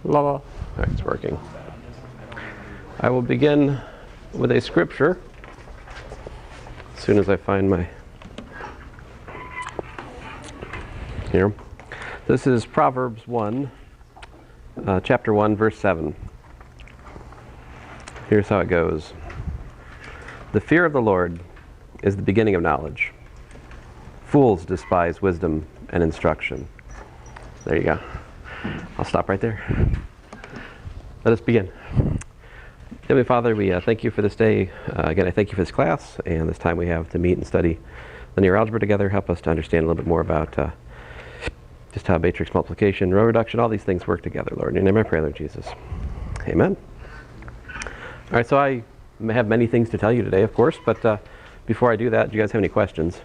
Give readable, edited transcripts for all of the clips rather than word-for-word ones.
La la. All right, it's working. I will begin with a scripture as soon as I find my... Here. This is Proverbs 1, chapter 1, verse 7. Here's how it goes. The fear of the Lord is the beginning of knowledge. Fools despise wisdom and instruction. There you go. I'll stop right there. Let us begin. Heavenly Father, we thank you for this day. Again, I thank you for this class and this time we have to meet and study linear algebra together. Help us to understand a little bit more about just how matrix multiplication, row reduction, all these things work together, Lord. In your name I pray, Lord Jesus. Amen. All right, so I have many things to tell you today, of course, but before I do that, do you guys have any questions?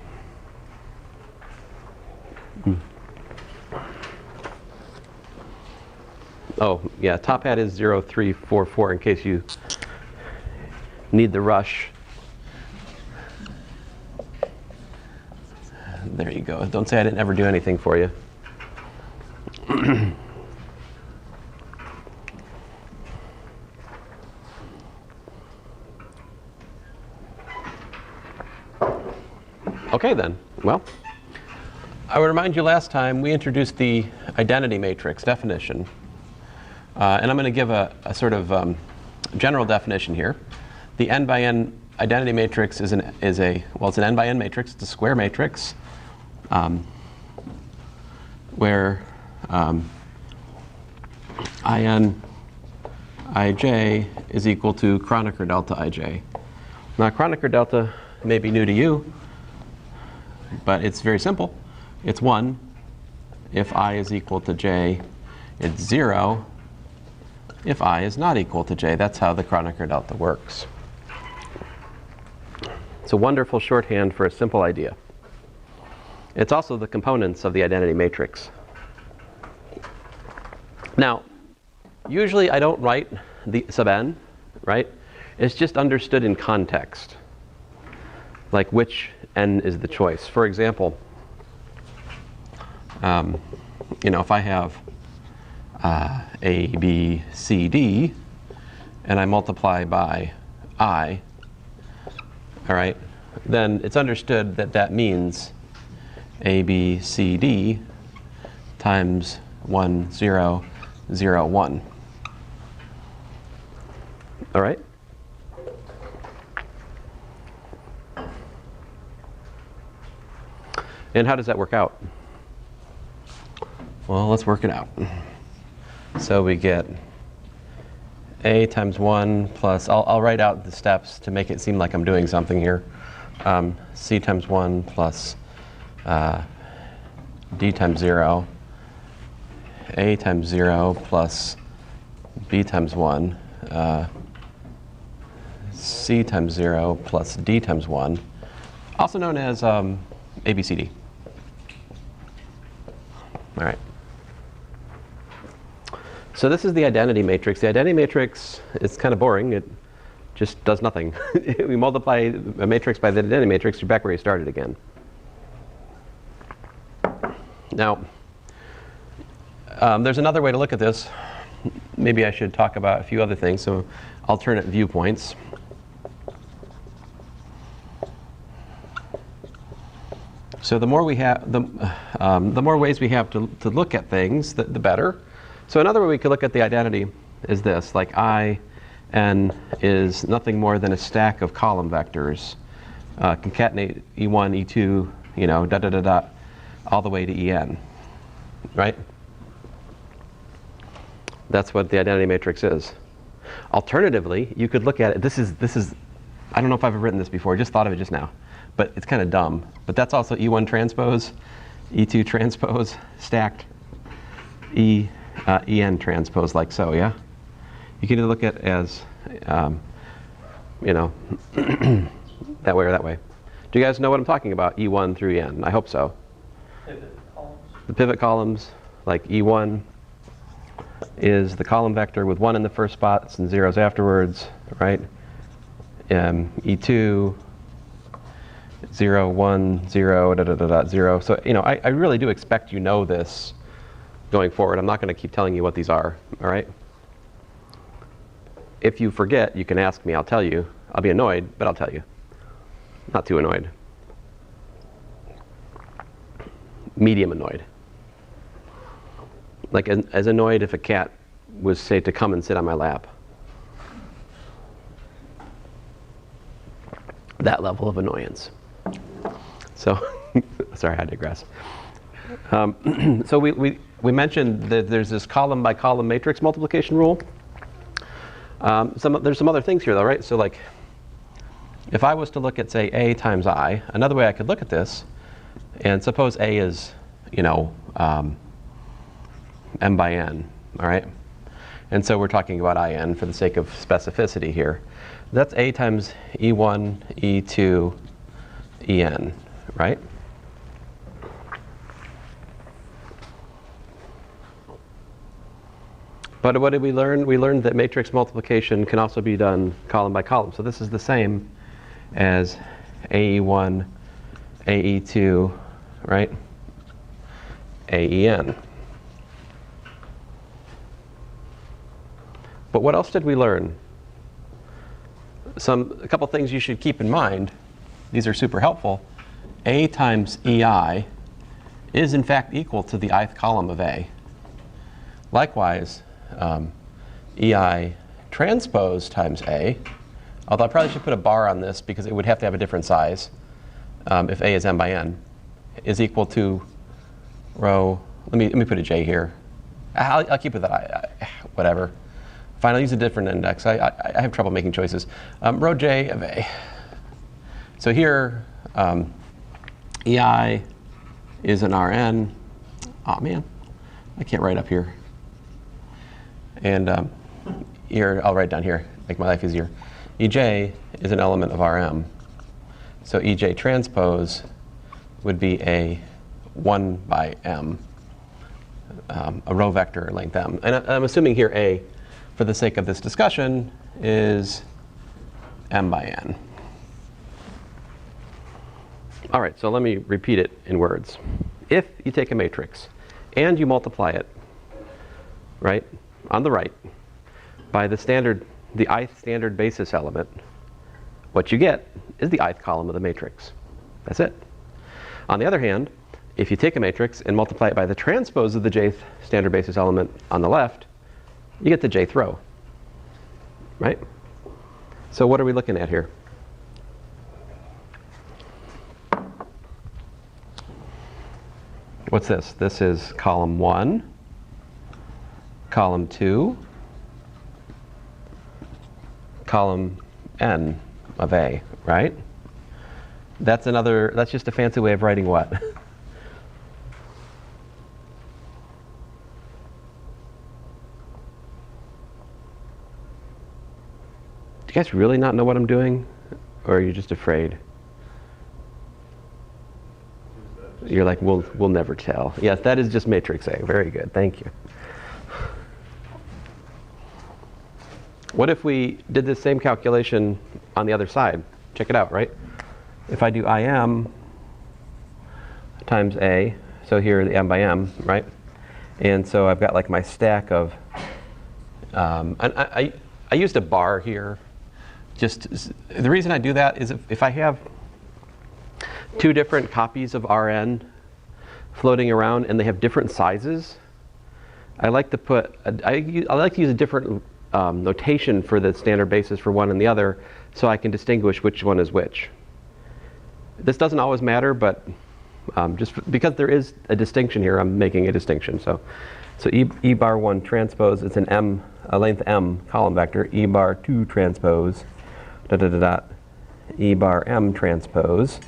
Oh, yeah, top hat is 0344 in case you need the rush. There you go. Don't say I didn't ever do anything for you. Okay then, well, I would remind you last time we introduced the identity matrix definition. And I'm going to give a sort of general definition here. The n by n identity matrix it's an n by n matrix. It's a square matrix where in ij is equal to Kronecker delta ij. Now Kronecker delta may be new to you, but it's very simple. It's 1 if I is equal to j. It's 0 if I is not equal to j. That's how the Kronecker delta works. It's a wonderful shorthand for a simple idea. It's also the components of the identity matrix. Now, usually I don't write the sub n, right? It's just understood in context, like which n is the choice. For example, if I have A, B, C, D, and I multiply by I, all right, then it's understood that that means A, B, C, D times 1, 0, 0, 1. All right? And how does that work out? Well, let's work it out. So we get A times 1 plus, I'll write out the steps to make it seem like I'm doing something here. C times 1 plus D times 0. A times 0 plus B times 1. C times 0 plus D times 1. Also known as ABCD. All right. So this is the identity matrix. The identity matrix is kind of boring. It just does nothing. We multiply a matrix by the identity matrix, you're back where you started again. Now, there's another way to look at this. Maybe I should talk about a few other things, so alternate viewpoints. So the more we have, the more ways we have to look at things, the better. So another way we could look at the identity is this, like IN is nothing more than a stack of column vectors. Concatenate E1, E2, all the way to EN, right? That's what the identity matrix is. Alternatively, you could look at it, this is, I don't know if I've ever written this before, I just thought of it just now, but it's kind of dumb. But that's also E1 transpose, E2 transpose, stacked, EN transpose, like so, yeah? You can either look at it as, that way or that way. Do you guys know what I'm talking about, E1 through EN? I hope so. Pivot columns. The pivot columns, like E1 is the column vector with 1 in the first spots and zeros afterwards, right? E2, 0, 1, 0, 0. So, I really do expect you know this going forward. I'm not going to keep telling you what these are, all right? If you forget, you can ask me, I'll tell you. I'll be annoyed, but I'll tell you. Not too annoyed. Medium annoyed. Like as annoyed if a cat was, say, to come and sit on my lap. That level of annoyance. So, sorry, I digress. So we mentioned that there's this column by column matrix multiplication rule. There's some other things here though, right? So like, if I was to look at, say, A times I, another way I could look at this, and suppose A is, you know, m by n, all right? And so we're talking about in for the sake of specificity here. That's A times E1, E2, En, right? But what did we learn? We learned that matrix multiplication can also be done column by column. So this is the same as AE1, AE2, right? AEN. But what else did we learn? A couple things you should keep in mind. These are super helpful. A times EI is in fact equal to the ith column of A. Likewise, EI transpose times A, although I probably should put a bar on this because it would have to have a different size if A is m by n, is equal to rho, let me put a j here. I'll keep it that whatever. Fine, I'll use a different index. I have trouble making choices. Rho j of A. So here, EI is an Rn. Oh man, I can't write up here. And here, I'll write down here, make my life easier. EJ is an element of Rm. So EJ transpose would be a 1 by m, a row vector length m. And I'm assuming here A, for the sake of this discussion, is m by n. All right, so let me repeat it in words. If you take a matrix and you multiply it, right, on the right, by the ith standard basis element, what you get is the ith column of the matrix. That's it. On the other hand, if you take a matrix and multiply it by the transpose of the jth standard basis element on the left, you get the jth row, right? So what are we looking at here? What's this? This is column 1, column 2, column n of A, right? That's just a fancy way of writing what? Do you guys really not know what I'm doing? Or are you just afraid? You're like, we'll never tell. Yes, that is just matrix A. Very good. Thank you. What if we did the same calculation on the other side? Check it out, right? If I do IM times A, so here the m by m, right? And so I've got like my stack of, and I used a bar here. Just the reason I do that is if I have two different copies of Rn floating around and they have different sizes, I like to use a different notation for the standard basis for one and the other so I can distinguish which one is which. This doesn't always matter, but just because there is a distinction here, I'm making a distinction. So E bar 1 transpose is a length m column vector. E bar 2 transpose E bar m transpose.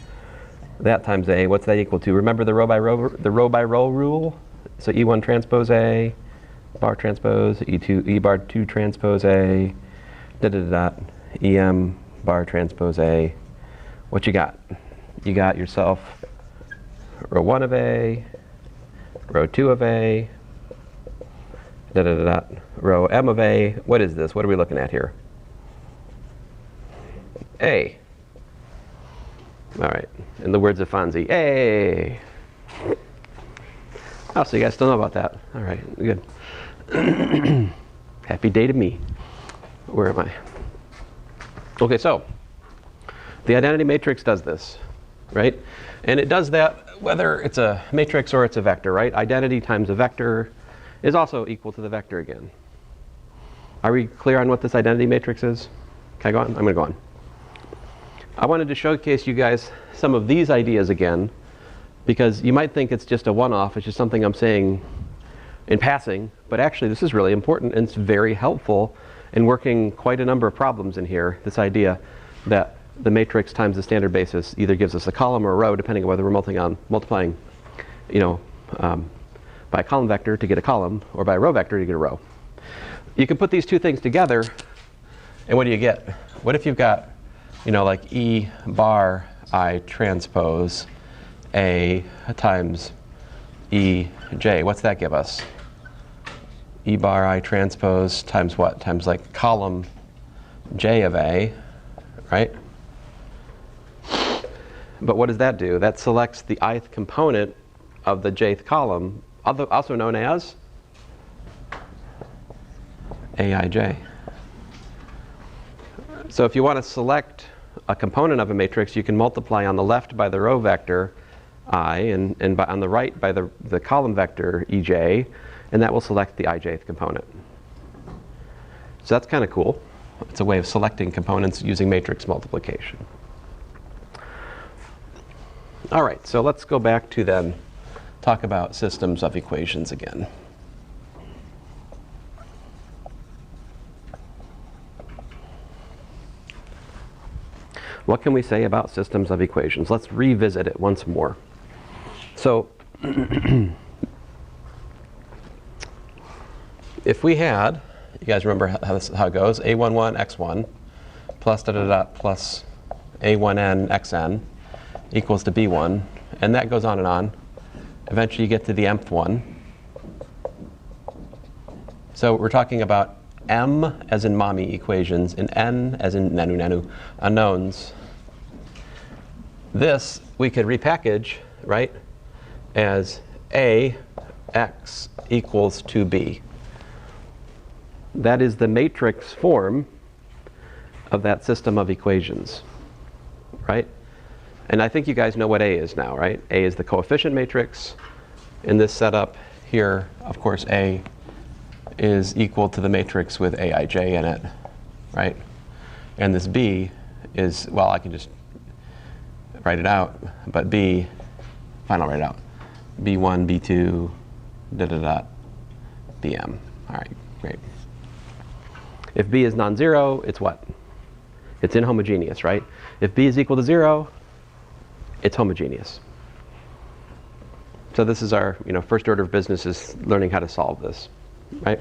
That times A, what's that equal to? Remember the row by row rule? So E1 transpose A, bar transpose, E bar 2 transpose A, EM bar transpose A. What you got? You got yourself row 1 of A, row 2 of A, row M of A. What is this? What are we looking at here? A. All right. In the words of Fonzie, A. Oh, so you guys still know about that. All right, good. Happy day to me. Where am I? Okay, so the identity matrix does this, right? And it does that whether it's a matrix or it's a vector, right? Identity times a vector is also equal to the vector again. Are we clear on what this identity matrix is? Can I go on? I'm going to go on. I wanted to showcase you guys some of these ideas again, because you might think it's just a one-off, it's just something I'm saying in passing, but actually this is really important and it's very helpful in working quite a number of problems in here. This idea that the matrix times the standard basis either gives us a column or a row, depending on whether we're multiplying, by a column vector to get a column or by a row vector to get a row. You can put these two things together, and what do you get? What if you've got, like E bar I transpose A times E J? What's that give us? E bar I transpose times what? Times like column J of A, right? But what does that do? That selects the ith component of the jth column, also known as Aij. So if you want to select a component of a matrix, you can multiply on the left by the row vector I, and on the right by the column vector Ej, and that will select the ijth component. So that's kind of cool. It's a way of selecting components using matrix multiplication. All right, so let's go back to then talk about systems of equations again. What can we say about systems of equations? Let's revisit it once more. So if we had, you guys remember how it goes, a11 x1 plus plus a1n xn equals to b1, and that goes on and on. Eventually you get to the mth one. So we're talking about m as in mommy equations and n as in nanu unknowns. This we could repackage, right, as a x equals to b. That is the matrix form of that system of equations, right? And I think you guys know what A is now, right? A is the coefficient matrix. In this setup here, of course, A is equal to the matrix with Aij in it, right? And this B is, well, I can just write it out, but B, fine, I'll write it out. B1, B2, Bm. All right, great. If B is non-zero, it's what? It's inhomogeneous, right? If B is equal to 0, it's homogeneous. So this is our first order of business, is learning how to solve this, right?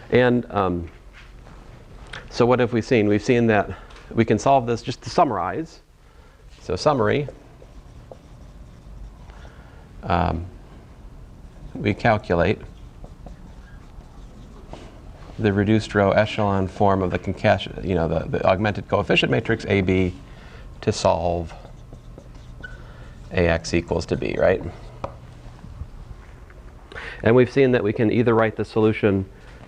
And so what have we seen? We've seen that we can solve this, just to summarize. So summary, we calculate the reduced row echelon form of the the augmented coefficient matrix AB to solve AX equals to B, right? And we've seen that we can either write the solution,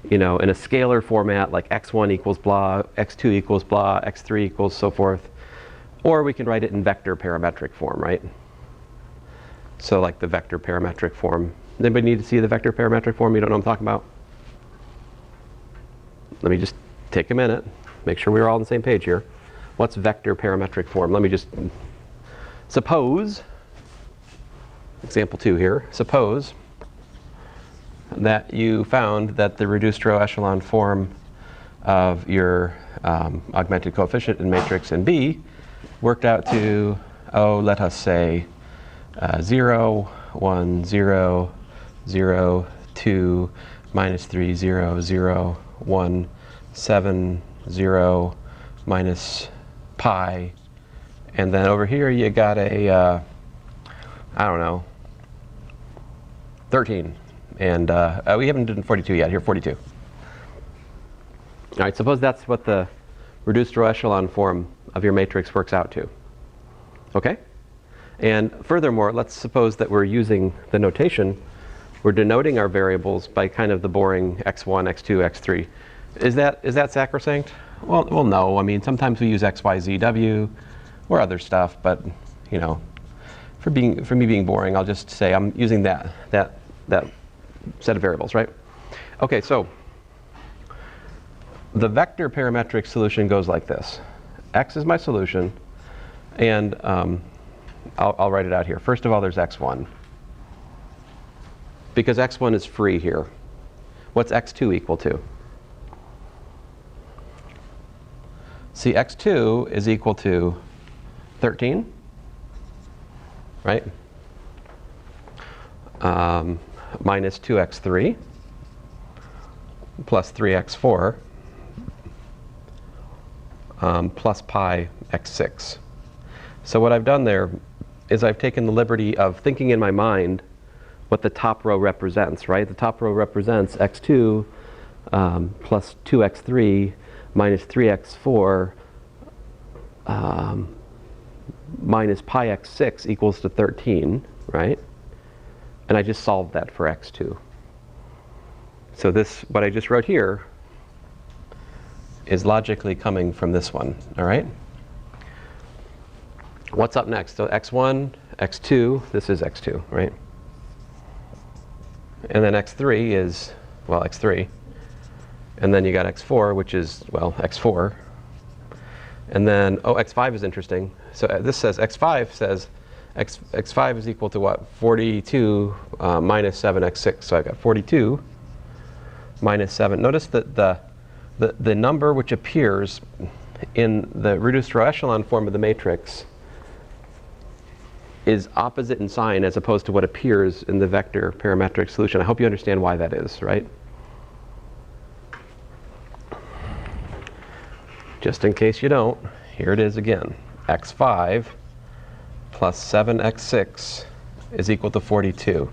in a scalar format, like x1 equals blah, x2 equals blah, x3 equals so forth, or we can write it in vector parametric form, right? So like the vector parametric form. Anybody need to see the vector parametric form? You don't know what I'm talking about? Let me just take a minute, make sure we're all on the same page here. What's vector parametric form? Let me just suppose, example 2 here, suppose that you found that the reduced row echelon form of your augmented coefficient in matrix in B worked out to, let us say 0, 1, 0, 0, 2, minus 3, 0, 0, 1, 7, 0, minus pi. And then over here you got a, I don't know, 13. And we haven't done 42 yet. Here, 42. All right, suppose that's what the reduced row echelon form of your matrix works out to. Okay? And furthermore, let's suppose that we're using the notation we're denoting our variables by kind of the boring x1, x2, x3. Is that sacrosanct? Well, no. I mean, sometimes we use x, y, z, w, or other stuff, but you know, for me being boring, I'll just say I'm using that set of variables, right? Okay, so the vector parametric solution goes like this. X is my solution, and I'll write it out here. First of all, there's x1. Because x1 is free here. What's x2 equal to? See, x2 is equal to 13, right? Minus 2x3 plus 3x4 plus pi x6. So what I've done there is I've taken the liberty of thinking in my mind what the top row represents, right? The top row represents x2 plus 2x3 minus 3x4 minus pi x6 equals to 13, right? And I just solved that for x2. So this, what I just wrote here, is logically coming from this one, all right? What's up next? So x1, x2, this is x2, right? And then x3 is, well, x3. And then you got x4, which is, well, x4. And then, oh, x5 is interesting. So this says, x5 says, x5 is equal to what? 42 minus 7x6. So I got 42 minus 7. Notice that the number which appears in the reduced row echelon form of the matrix is opposite in sign as opposed to what appears in the vector parametric solution. I hope you understand why that is, right? Just in case you don't, here it is again. x5 plus 7x6 is equal to 42.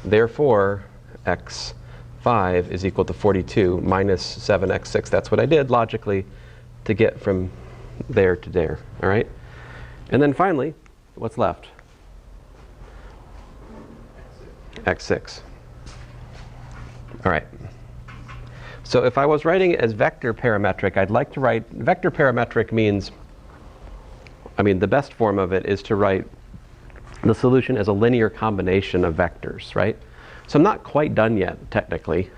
Therefore, x5 is equal to 42 minus 7x6. That's what I did logically to get from there to there, all right? And then finally, what's left? x6. All right. So if I was writing it as vector parametric, I'd like to write, vector parametric means, I mean, the best form of it is to write the solution as a linear combination of vectors, right? So I'm not quite done yet, technically.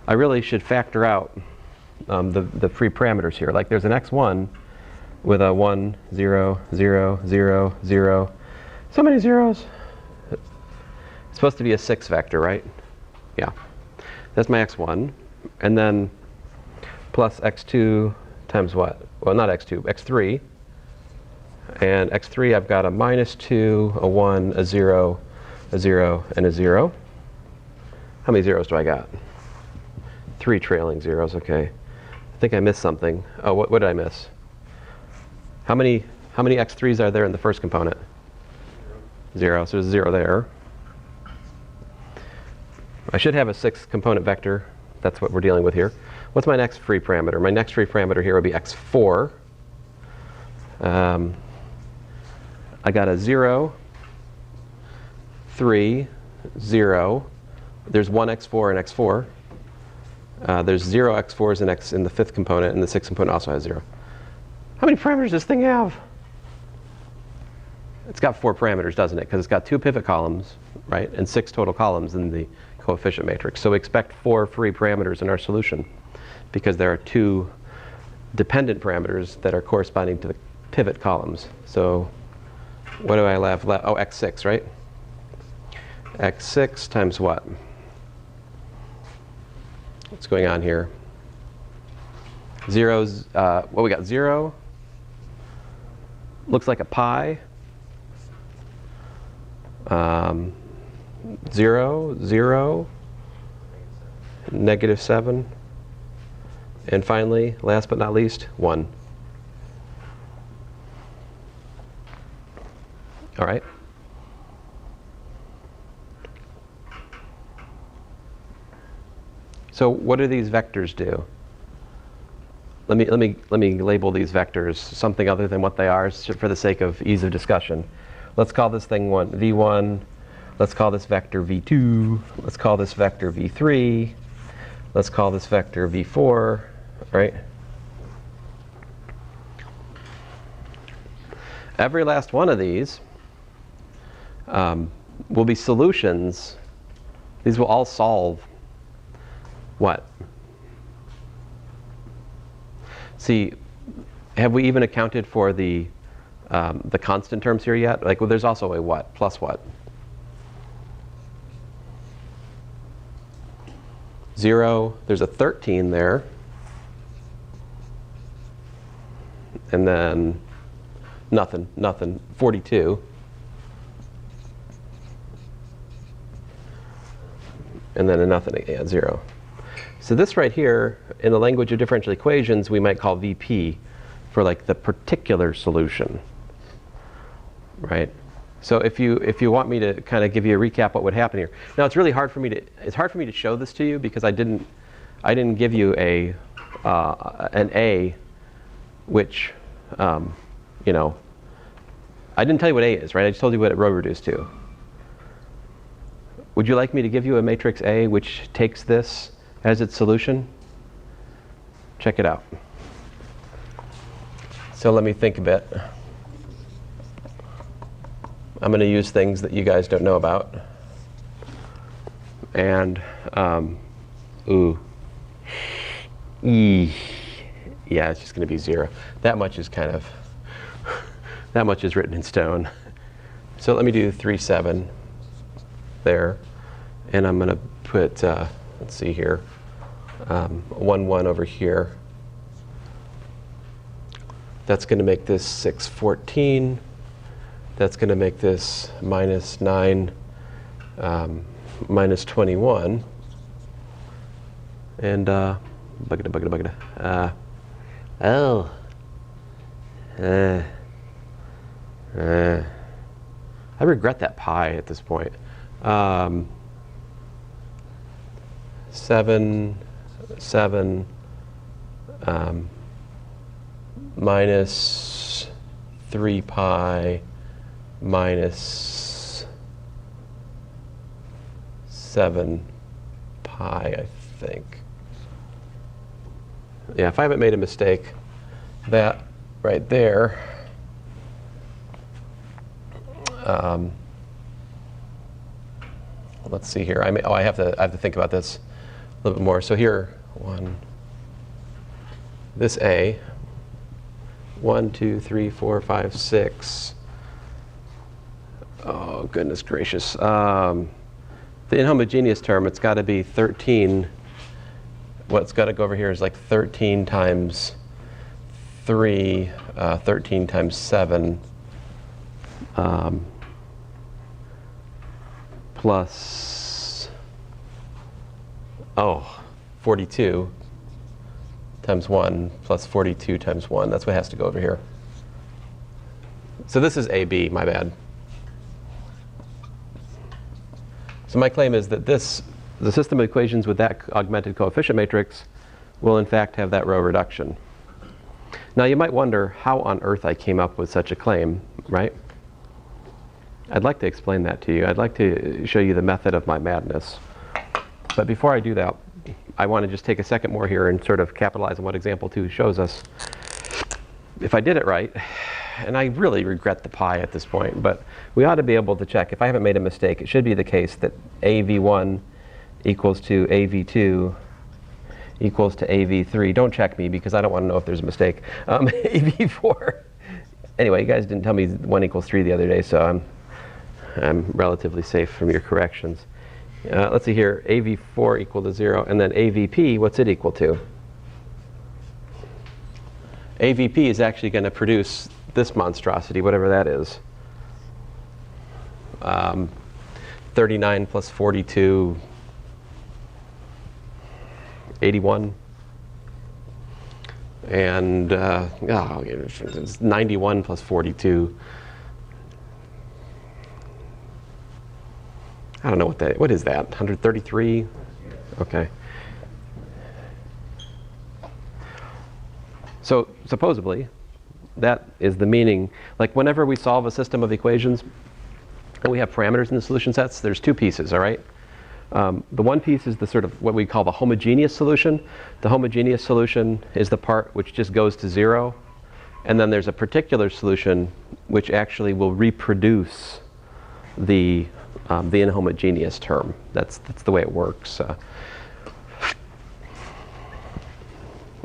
I really should factor out the free parameters here. Like there's an x1 with a 1, 0, 0, 0, 0. So many zeros. It's supposed to be a 6 vector, right? Yeah. That's my x1. And then plus x2 times what? Well, not x2, x3. And x3, I've got a minus 2, a 1, a 0, a 0, and a 0. How many zeros do I got? 3 trailing zeros, okay. I think I missed something. Oh, what did I miss? How many x3s are there in the first component? 0, so there's a 0 there. I should have a 6 component vector. That's what we're dealing with here. What's my next free parameter? My next free parameter here would be x4. I got a 0, 3, 0. There's 1 x4 and x4. There's 0 x4s in the 5th component, and the 6th component also has 0. How many parameters does this thing have? It's got 4 parameters, doesn't it? Because it's got 2 pivot columns, right? And 6 total columns in the coefficient matrix. So we expect 4 free parameters in our solution because there are 2 dependent parameters that are corresponding to the pivot columns. So what do I have left? Oh, x6, right? x6 times what? What's going on here? Zeros, well, we got 0. Looks like a pi. 0, 0, negative 7, and finally, last but not least, 1. All right. So what do these vectors do? Let me label these vectors something other than what they are for the sake of ease of discussion. Let's call this thing v1, Let's call this vector v2. Let's call this vector v3. Let's call this vector v4, right? Every last one of these will be solutions. These will all solve what? See, have we even accounted for the constant terms here yet? Like, well, there's also a what? Plus what? 0. There's a 13 there. And then nothing. 42. And then a nothing, yeah, 0. So this right here, in the language of differential equations, we might call VP for like the particular solution, right? So if you want me to kind of give you a recap what would happen here. Now it's really hard for me to show this to you because I didn't give you an A, which you know, I didn't tell you what A is, right? I just told you what it row reduced to. Would you like me to give you a matrix A which takes this as its solution? Check it out. So let me think a bit. I'm going to use things that you guys don't know about. And, yeah, it's just going to be 0. That much is kind of, that much is written in stone. So let me do 3, 7 there. And I'm going to put, let's see here, 1, 1 over here. That's going to make this 6, 14. That's going to make this minus 9, minus 21. And buggada. I regret that pi at this point. 7, minus 3 pi minus 7 pi, I think. Yeah, if I haven't made a mistake, that right there, let's see here. I have to think about this a little bit more. So here, this A, 1, 2, 3, 4, 5, 6. Oh, goodness gracious. The inhomogeneous term, it's got to be 13. What's got to go over here is like 13 times 3, 13 times 7, plus, 42 times 1 plus 42 times 1. That's what has to go over here. So this is AB, my bad. So my claim is that the system of equations with that augmented coefficient matrix will in fact have that row reduction. Now you might wonder how on earth I came up with such a claim, right? I'd like to explain that to you. I'd like to show you the method of my madness. But before I do that, I want to just take a second more here and sort of capitalize on what example 2 shows us. If I did it right, and I really regret the pi at this point, but we ought to be able to check. If I haven't made a mistake, it should be the case that AV1 equals to AV2 equals to AV3. Don't check me because I don't want to know if there's a mistake. AV4. Anyway, you guys didn't tell me 1 equals 3 the other day, so I'm relatively safe from your corrections. Let's see here, AV4 equal to 0, and then AVP, what's it equal to? AVP is actually going to produce this monstrosity, whatever that is. 39 plus 42, 81. And it's 91 plus 42. I don't know what is that? 133? Okay. So supposedly, that is the meaning. Like whenever we solve a system of equations, and we have parameters in the solution sets, there's two pieces, all right? The one piece is the sort of what we call the homogeneous solution. The homogeneous solution is the part which just goes to 0. And then there's a particular solution which actually will reproduce the inhomogeneous term. That's the way it works. All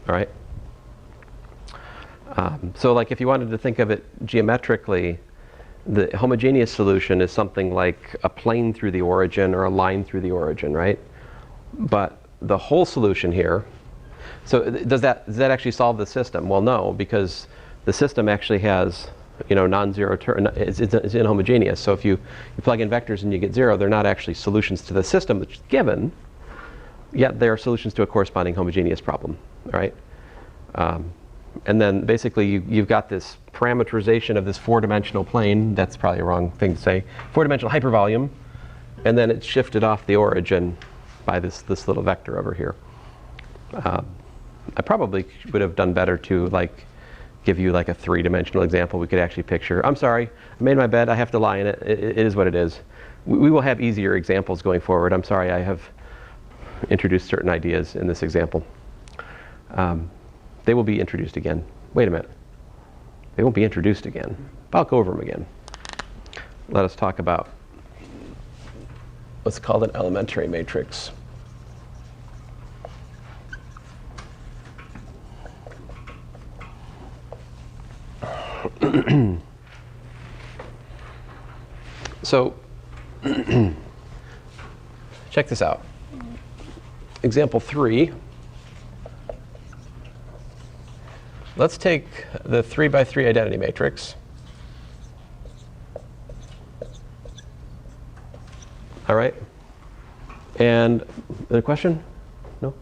right. So like if you wanted to think of it geometrically, the homogeneous solution is something like a plane through the origin or a line through the origin, right? But the whole solution here, so does that actually solve the system? Well, no, because the system actually has, non-zero term. It's inhomogeneous. So if you plug in vectors and you get 0, they're not actually solutions to the system that's given, yet they are solutions to a corresponding homogeneous problem, right? And then basically you've got this parameterization of this 4-dimensional plane. That's probably a wrong thing to say. 4-dimensional hypervolume, and then it's shifted off the origin by this little vector over here. I probably would have done better to give you like a 3-dimensional example we could actually picture. I'm sorry, I made my bed. I have to lie in it. It is what it is. We will have easier examples going forward. I'm sorry I have introduced certain ideas in this example. They will be introduced again. Wait a minute. They won't be introduced again. I'll go over them again. Let us talk about what's called an elementary matrix. So, check this out. Example 3. Let's take the 3x3 identity matrix. All right. And the question? No?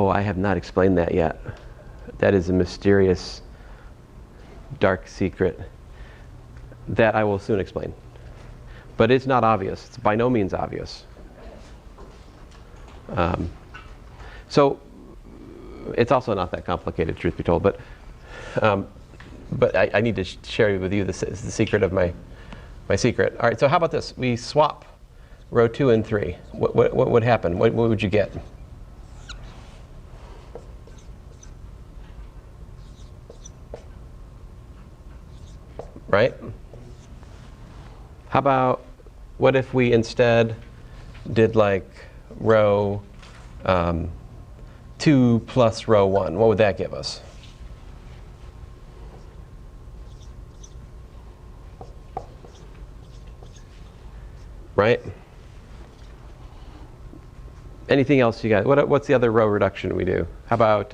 I have not explained that yet. That is a mysterious, dark secret that I will soon explain. But it's not obvious. It's by no means obvious. So it's also not that complicated, truth be told. But I need to share with you the secret of my secret. All right. So how about this? We swap row 2 and 3. What would happen? What would you get? Right? How about what if we instead did row 2 plus row 1? What would that give us? Right? Anything else you got? What's the other row reduction we do? How about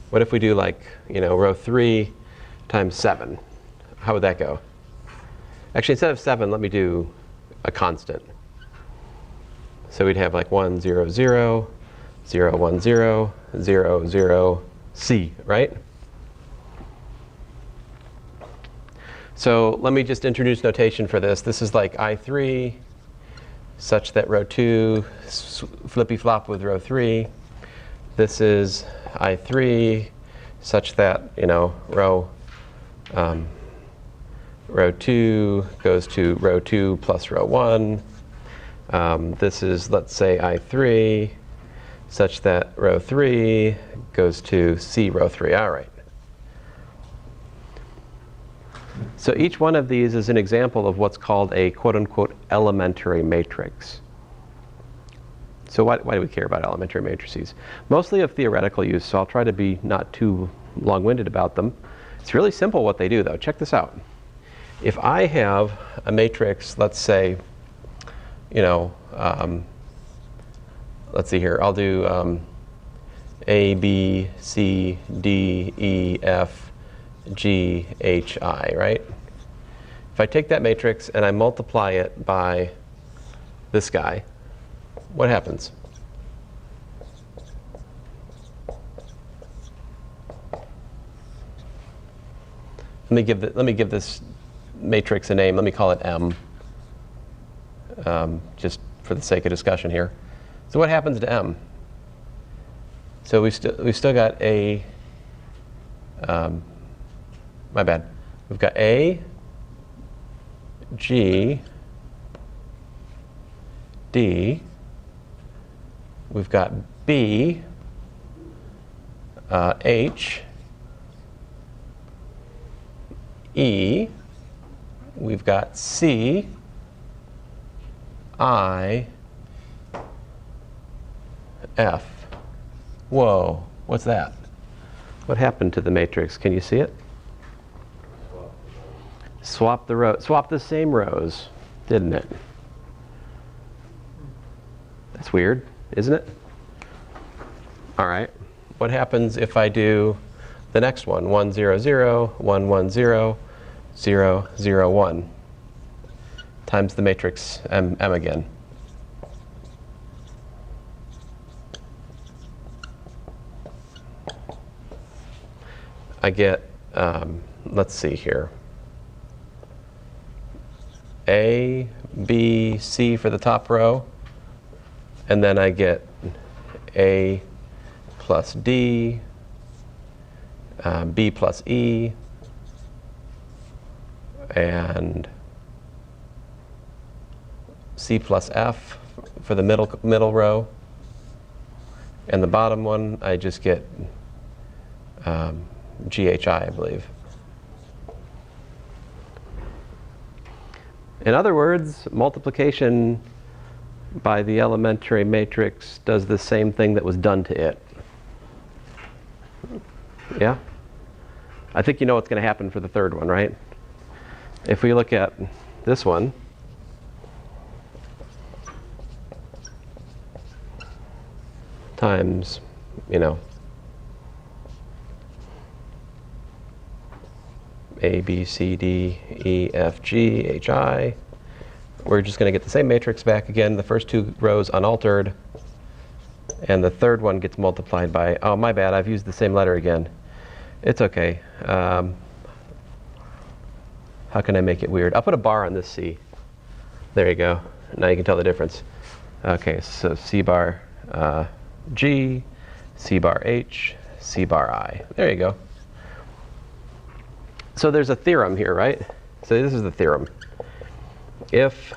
what if we do row 3 times 7? How would that go? Actually, instead of 7, let me do a constant. So we'd have 1, 0, 0, 0, 1, 0, 0, 0, C, right? So let me just introduce notation for this. This is I3 such that row 2 flippy flop with row 3. This is I3 such that row 2 goes to row 2 plus row 1. This is, let's say, I3 such that row 3 goes to C row 3. All right. So each one of these is an example of what's called a quote-unquote elementary matrix. So why do we care about elementary matrices? Mostly of theoretical use, so I'll try to be not too long-winded about them. It's really simple what they do, though. Check this out. If I have a matrix, let's say, let's see here. I'll do A, B, C, D, E, F, G, H, I, right? If I take that matrix and I multiply it by this guy, what happens? Let me give this matrix a name. Let me call it M, just for the sake of discussion here. So what happens to M? So we still got a my bad. We've got A, G, D. We've got B, H, E. We've got C, I, F. Whoa, what's that? What happened to the matrix? Can you see it? Swap the same rows, didn't it? That's weird, isn't it? All right. What happens if I do the next one? 1, 0, 0, 1, 1, 0, 0, 0, 1 times the matrix M again. I get, let's see here, A, B, C for the top row, and then I get A plus D, B plus E, and C plus F for the middle row, and the bottom one I just get GHI, I believe. In other words, multiplication by the elementary matrix does the same thing that was done to it. Yeah? I think you know what's going to happen for the third one, right? If we look at this one, times, you know, A, B, C, D, E, F, G, H, I. We're just going to get the same matrix back again, the first two rows unaltered, and the third one gets multiplied by, oh, my bad, I've used the same letter again. It's okay. How can I make it weird? I'll put a bar on this C. There you go. Now you can tell the difference. Okay, so C bar G, C bar H, C bar I. There you go. So there's a theorem here, right? So this is the theorem. If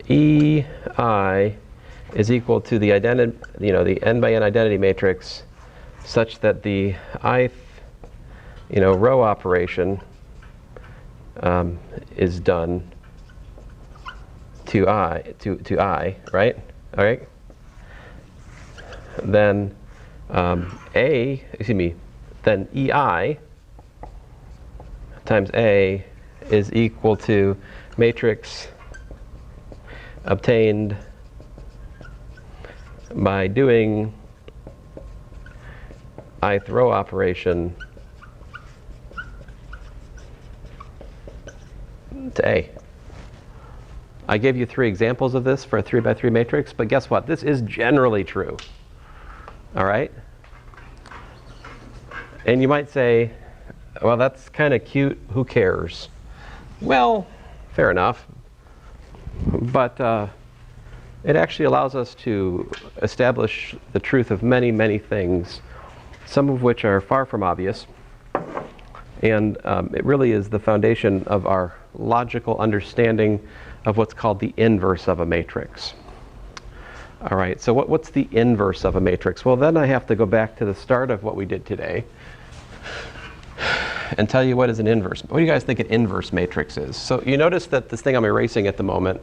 EI is equal to the identity, the n by n identity matrix, such that the ith, row operation is done to I, right? All right. Then then EI times A is equal to matrix obtained by doing ith row operation to A. I gave you 3 examples of this for a 3 by 3 matrix, but guess what? This is generally true. All right? And you might say, well, that's kind of cute. Who cares? Well, fair enough. But it actually allows us to establish the truth of many, many things, some of which are far from obvious. And it really is the foundation of our logical understanding of what's called the inverse of a matrix. All right, so what's the inverse of a matrix? Well, then I have to go back to the start of what we did today and tell you what is an inverse. What do you guys think an inverse matrix is? So you notice that this thing I'm erasing at the moment,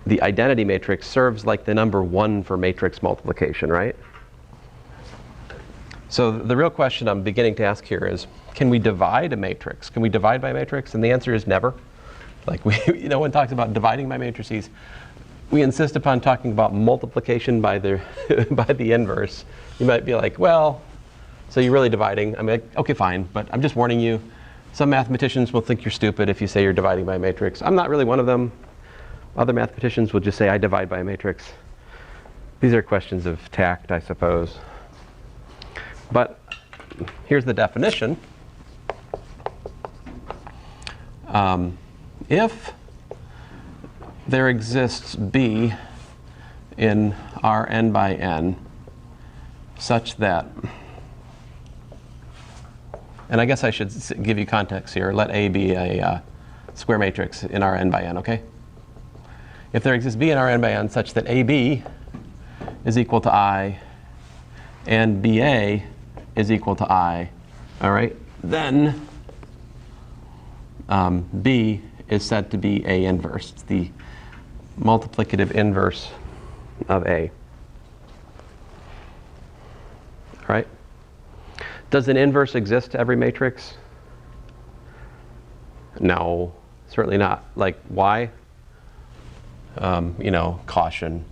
the identity matrix, serves like the number 1 for matrix multiplication, right? So the real question I'm beginning to ask here is, can we divide a matrix? Can we divide by a matrix? And the answer is never. Like when one talks about dividing by matrices, we insist upon talking about multiplication by the by the inverse. You might be like, well, so you're really dividing. I'm like, okay, fine, but I'm just warning you. Some mathematicians will think you're stupid if you say you're dividing by a matrix. I'm not really one of them. Other mathematicians will just say I divide by a matrix. These are questions of tact, I suppose. But here's the definition. If there exists B in Rn by n such that And I guess I should give you context here. Let A be a square matrix in R n by n, okay? If there exists B in R n by n such that AB is equal to I and BA is equal to I, all right, then B is said to be A inverse. It's the multiplicative inverse of A. All right? Does an inverse exist to every matrix? No, certainly not. Like, why? You know, caution.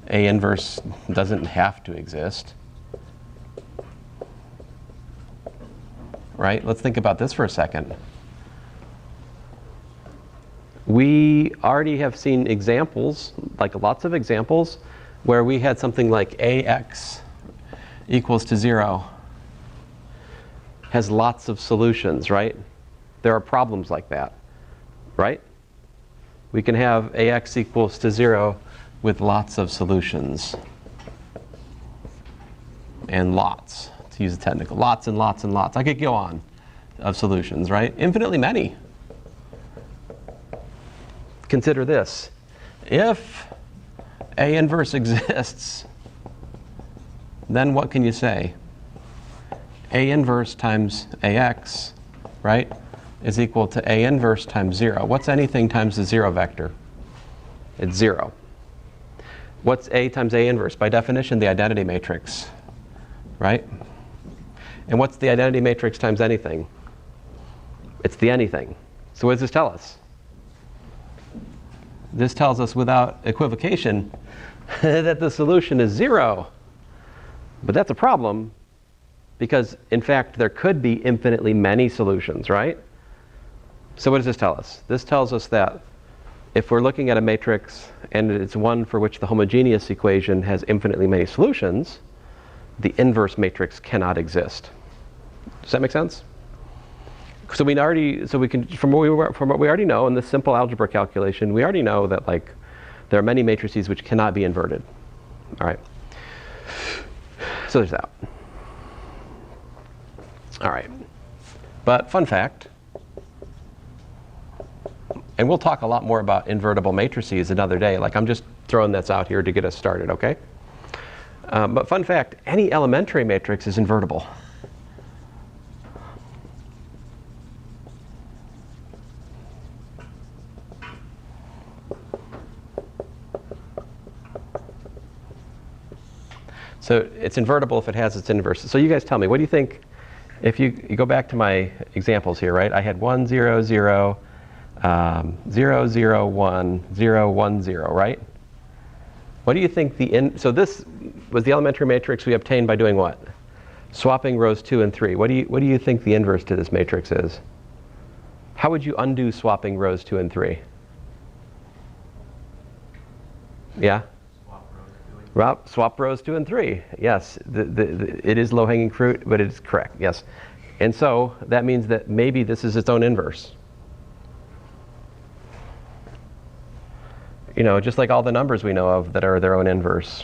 A inverse doesn't have to exist. Right? Let's think about this for a second. We already have seen examples, like lots of examples, where we had something like AX equals to 0 has lots of solutions, right? There are problems like that, right? We can have AX equals to 0 with lots of solutions. And lots, to use the technical, lots and lots and lots. I could go on of solutions, right? Infinitely many. Consider this. If A inverse exists, then what can you say? A inverse times AX, right, is equal to A inverse times 0. What's anything times the 0 vector? It's 0. What's A times A inverse? By definition, the identity matrix, right? And what's the identity matrix times anything? It's the anything. So what does this tell us? This tells us without equivocation that the solution is 0. But that's a problem because, in fact, there could be infinitely many solutions, right? So what does this tell us? This tells us that if we're looking at a matrix and it's one for which the homogeneous equation has infinitely many solutions, the inverse matrix cannot exist. Does that make sense? So we can, from what we already know in this simple algebra calculation, we already know that like there are many matrices which cannot be inverted. All right. So there's that. All right. But fun fact, and we'll talk a lot more about invertible matrices another day. Like I'm just throwing this out here to get us started, okay? But fun fact, any elementary matrix is invertible. So it's invertible if it has its inverse. So you guys tell me, what do you think if you go back to my examples here, right? I had 1, 0, 0, 0, 0, 1, 0, 1, 0, right? What do you think so this was the elementary matrix we obtained by doing what? Swapping rows 2 and 3. What do you think the inverse to this matrix is? How would you undo swapping rows 2 and 3? Yeah? Swap rows 2 and 3. Yes, it is low-hanging fruit, but it is correct. Yes, and so that means that maybe this is its own inverse. You know, just like all the numbers we know of that are their own inverse.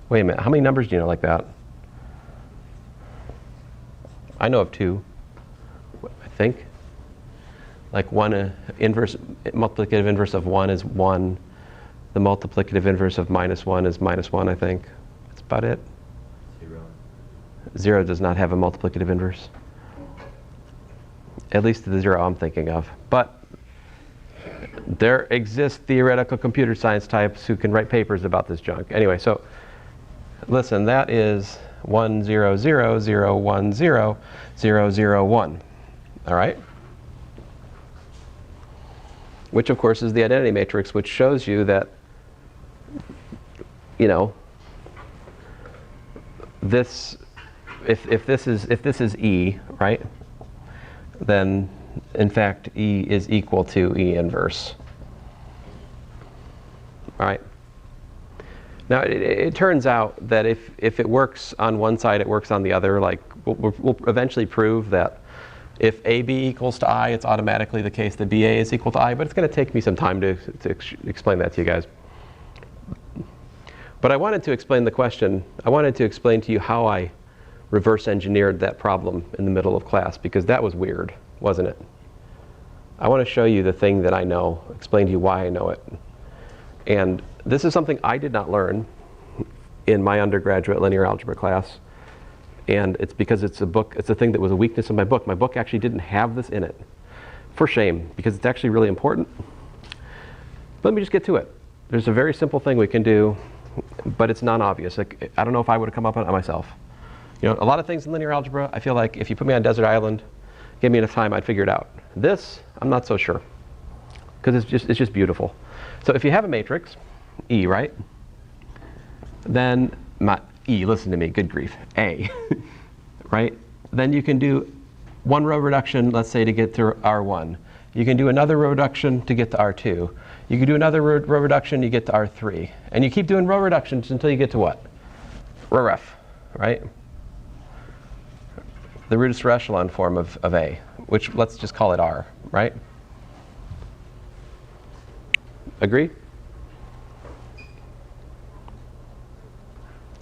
Wait a minute, how many numbers do you know like that? I know of 2, I think. Like one multiplicative inverse of 1 is 1. The multiplicative inverse of -1 is -1, I think. That's about it. 0. 0 does not have a multiplicative inverse. At least the 0 I'm thinking of. But there exist theoretical computer science types who can write papers about this junk. Anyway, so listen, that is 1, 0, 0, 0, 1, 0, 0, 0, 1. All right? Which, of course, is the identity matrix, which shows you that, you know, this, if this is E, right, then in fact E is equal to E inverse. All right. Now it turns out that if it works on one side, it works on the other. Like we'll eventually prove that if AB equals to I, it's automatically the case that BA is equal to I. But it's going to take me some time to explain that to you guys. But I wanted to explain the question. I wanted to explain to you how I reverse engineered that problem in the middle of class, because that was weird, wasn't it? I want to show you the thing that I know, explain to you why I know it. And this is something I did not learn in my undergraduate linear algebra class. And it's because it's a book, it's a thing that was a weakness in my book. My book actually didn't have this in it. For shame, because it's actually really important. But let me just get to it. There's a very simple thing we can do, but it's non-obvious. Like, I don't know if I would have come up with it myself. You know, a lot of things in linear algebra, I feel like if you put me on a desert island, give me enough time, I'd figure it out. This, I'm not so sure, because it's just beautiful. So if you have a matrix, E, right? Then, not E, listen to me, good grief, A, right? Then you can do one row reduction, let's say, to get to R1. You can do another row reduction to get to R2. You can do another row reduction, you get to R3. And you keep doing row reductions until you get to what? Row ref, right? The reduced echelon form of A, which let's just call it R, right? Agree?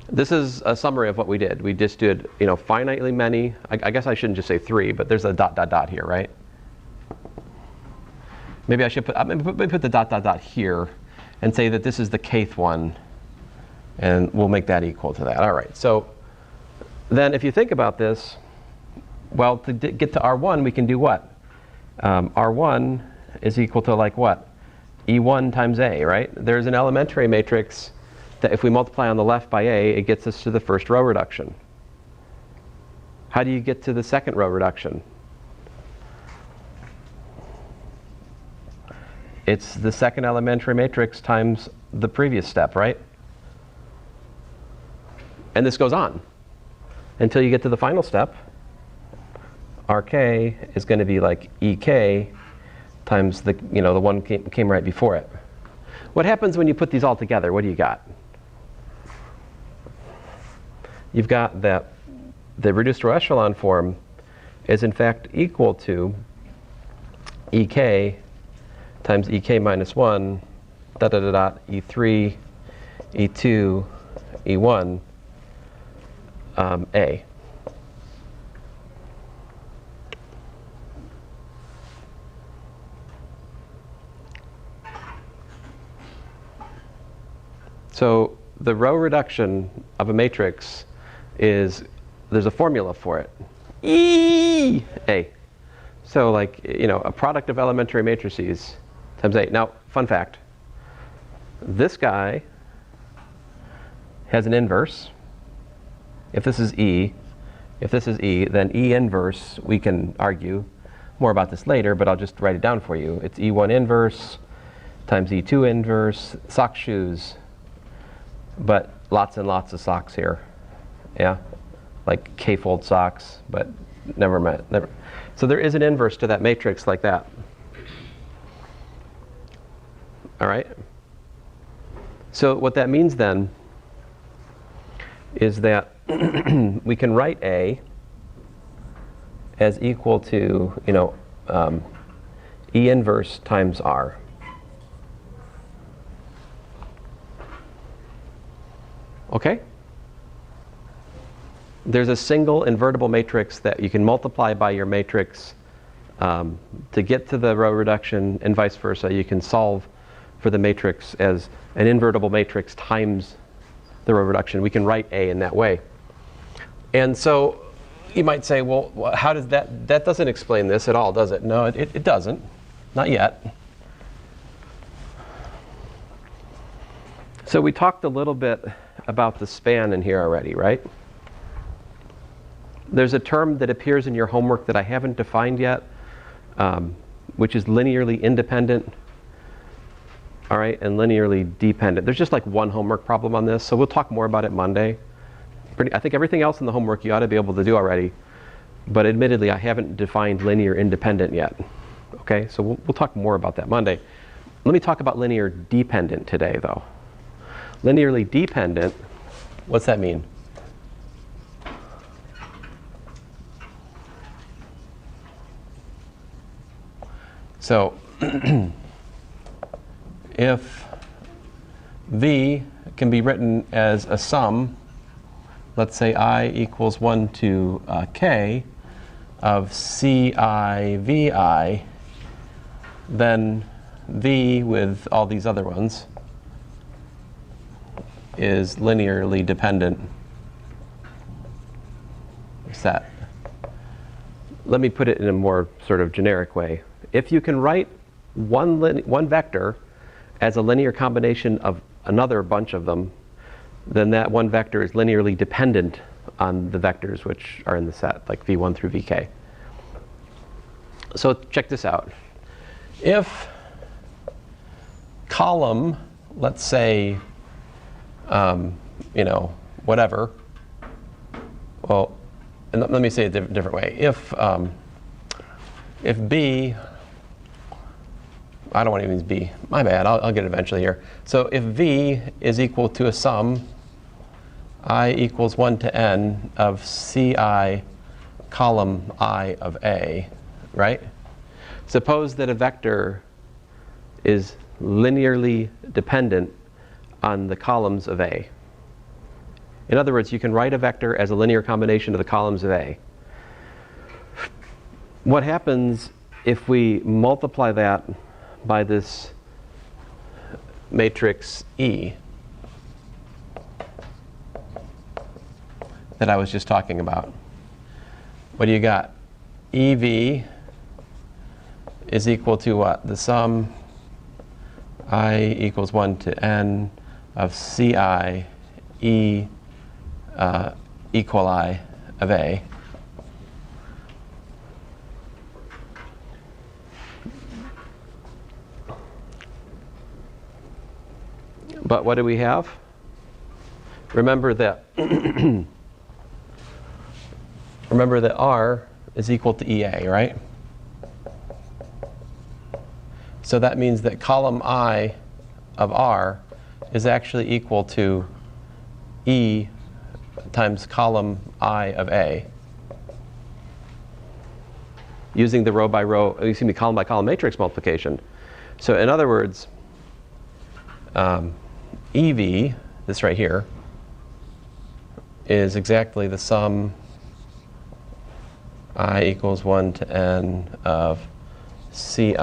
This is a summary of what we did. We just did, you know, finitely many. I guess I shouldn't just say 3, but there's a dot, dot, dot here, right? Maybe I should put the dot, dot, dot here and say that this is the kth one, and we'll make that equal to that. All right, so then if you think about this, well, to get to R1, we can do what? R1 is equal to like what? E1 times A, right? There's an elementary matrix that if we multiply on the left by A, it gets us to the first row reduction. How do you get to the second row reduction? It's the second elementary matrix times the previous step, right? And this goes on until you get to the final step. RK is going to be like EK times the, you know, the one came right before it. What happens when you put these all together? What do you got? You've got that the reduced row echelon form is in fact equal to EK times EK minus 1, dot, dot, dot, dot, E3, E2, E1, A. So the row reduction of a matrix is, there's a formula for it. E A. So like, you know, a product of elementary matrices times A. Now, fun fact. This guy has an inverse. If this is E, then E inverse, we can argue more about this later, but I'll just write it down for you. It's E1 inverse times E2 inverse, sock shoes, but lots and lots of socks here. Yeah, like K-fold socks, but never mind. Never. So there is an inverse to that matrix like that. All right? So what that means then is that we can write A as equal to, you know, E inverse times R. Okay? There's a single invertible matrix that you can multiply by your matrix to get to the row reduction, and vice versa. You can solve for the matrix as an invertible matrix times the row reduction. We can write A in that way. And so you might say, well, how does that doesn't explain this at all, does it? No, it doesn't. Not yet. So we talked a little bit about the span in here already, right? There's a term that appears in your homework that I haven't defined yet, which is linearly independent, all right, and linearly dependent. There's just like one homework problem on this, so we'll talk more about it Monday. I think everything else in the homework you ought to be able to do already, but admittedly I haven't defined linear independent yet. Okay, so we'll talk more about that Monday. Let me talk about linear dependent today, though. Linearly dependent, what's that mean? So if V can be written as a sum let's say I equals 1 to k of ci vi, then v with all these other ones is linearly dependent set. Let me put it in a more sort of generic way. If you can write one vector as a linear combination of another bunch of them, then that one vector is linearly dependent on the vectors which are in the set, like v1 through vk. So check this out. If column, let's say, whatever, well, and let me say it a different way. If b, I don't want to use b, my bad, I'll get it eventually here. So if v is equal to a sum I equals 1 to n of ci column I of a, right? Suppose that a vector is linearly dependent on the columns of A. In other words, you can write a vector as a linear combination of the columns of A. What happens if we multiply that by this matrix E that I was just talking about? What do you got? EV is equal to what? The sum I equals 1 to n of ci e equal I of A. But what do we have? Remember that remember that R is equal to EA, right? So that means that column I of R is actually equal to E times column I of A, using the row by row, column by column matrix multiplication. So in other words, EV, this right here, is exactly the sum I equals 1 to n of ci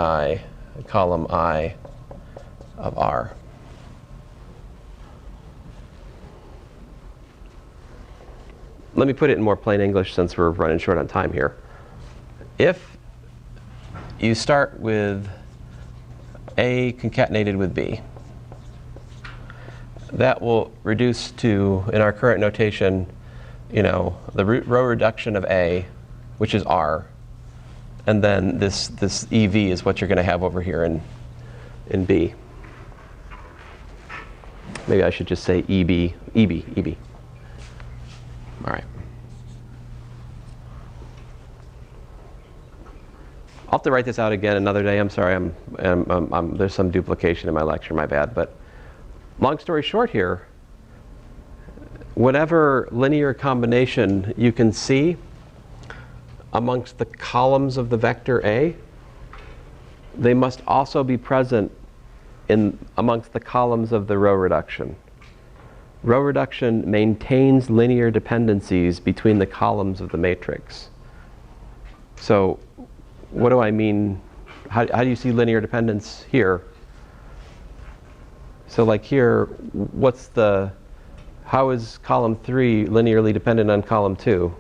column I of R. Let me put it in more plain English since we're running short on time here. If you start with A concatenated with B, that will reduce to, in our current notation, the row reduction of A, which is R, and then this EV is what you're going to have over here in B. Maybe I should just say EB. All right. I'll have to write this out again another day. I'm sorry, there's some duplication in my lecture, my bad. But long story short here, whatever linear combination you can see amongst the columns of the vector A, they must also be present amongst the columns of the row reduction. Row reduction maintains linear dependencies between the columns of the matrix. So what do I mean? How do you see linear dependence here? So like here, how is column 3 linearly dependent on column 2?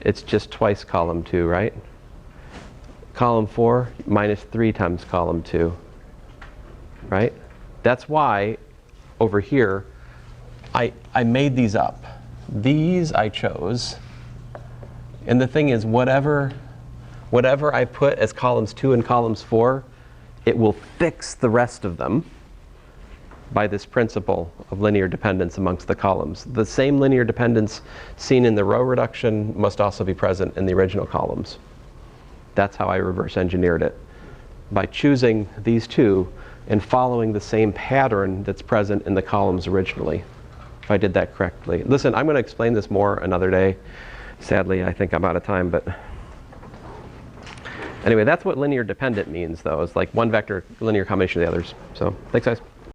It's just twice column 2, right? Column 4 minus 3 times column 2, right? That's why over here I made these up. These I chose, and the thing is, whatever I put as columns 2 and columns 4, it will fix the rest of them by this principle of linear dependence amongst the columns. The same linear dependence seen in the row reduction must also be present in the original columns. That's how I reverse engineered it, by choosing these two and following the same pattern that's present in the columns originally, if I did that correctly. Listen, I'm going to explain this more another day. Sadly, I think I'm out of time, but anyway, that's what linear dependent means, though. It's like one vector linear combination of the others. So thanks, guys.